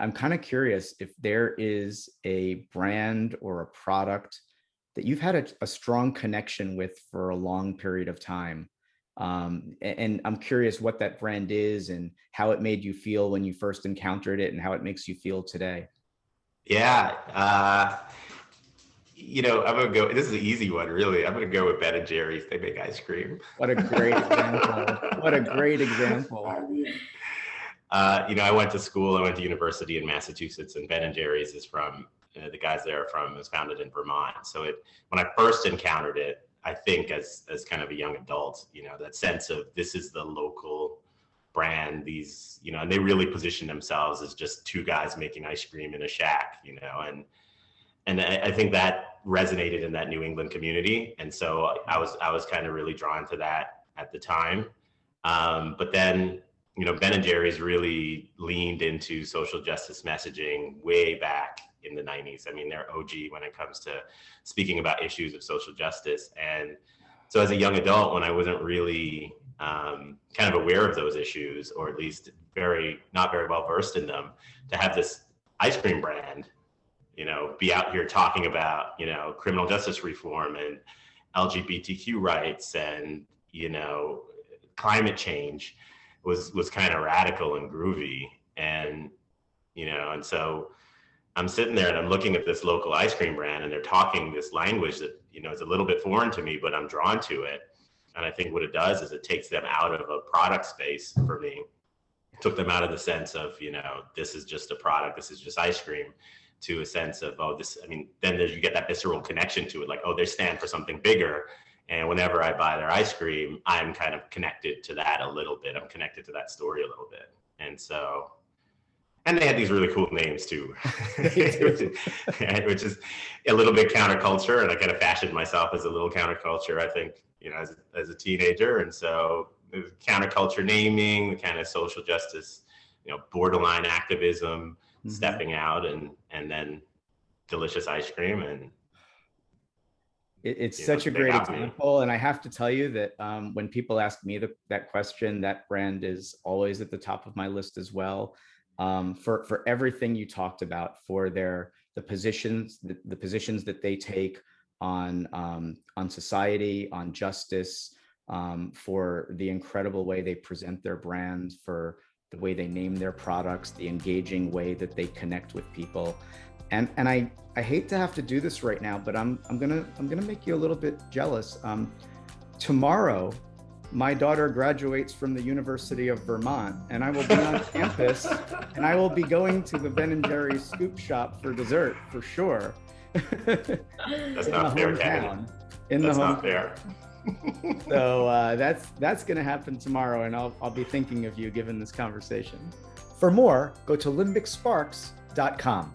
I'm kind of curious if there is a brand or a product that you've had a strong connection with for a long period of time. And I'm curious what that brand is and how it made you feel when you first encountered it and how it makes you feel today. Yeah. I'm going to go, this is an easy one, really. I'm going to go with Ben and Jerry's. They make ice cream. What a great example. What a great example. I went to school, I went to university in Massachusetts, and Ben and Jerry's is from, the guys there are from, it was founded in Vermont. So when I first encountered it, I think as kind of a young adult, that sense of this is the local brand, these, and they really position themselves as just two guys making ice cream in a shack, and I think that resonated in that New England community. And so I was kind of really drawn to that at the time. But then, Ben and Jerry's really leaned into social justice messaging way back in the 90s. I mean, they're OG when it comes to speaking about issues of social justice. And so as a young adult, when I wasn't really kind of aware of those issues, or at least not very well versed in them, to have this ice cream brand, be out here talking about, criminal justice reform and LGBTQ rights and, climate change was kind of radical and groovy. And, and so I'm sitting there and I'm looking at this local ice cream brand and they're talking this language that, is a little bit foreign to me, but I'm drawn to it. And I think what it does is it takes them out of a product space for me. It took them out of the sense of, this is just a product, this is just ice cream, to a sense of, then you get that visceral connection to it. Like, they stand for something bigger. And whenever I buy their ice cream, I'm kind of connected to that a little bit. I'm connected to that story a little bit. And so, and they had these really cool names too, which is a little bit counterculture. And I kind of fashioned myself as a little counterculture, I think, as a teenager. And so it was counterculture naming, the kind of social justice, borderline activism, stepping out, and then delicious ice cream. And it's such a great example. And I have to tell you that when people ask me that question, that brand is always at the top of my list as well. For everything you talked about, for the positions that they take on society, on justice, for the incredible way they present their brand, for the way they name their products, the engaging way that they connect with people. And I hate to have to do this right now, but I'm gonna make you a little bit jealous. Tomorrow, my daughter graduates from the University of Vermont, and I will be on campus, and I will be going to the Ben and Jerry's scoop shop for dessert for sure. That's not fair, Kevin. That's not fair. So that's going to happen tomorrow, and I'll be thinking of you given this conversation. For more, go to limbicsparks.com.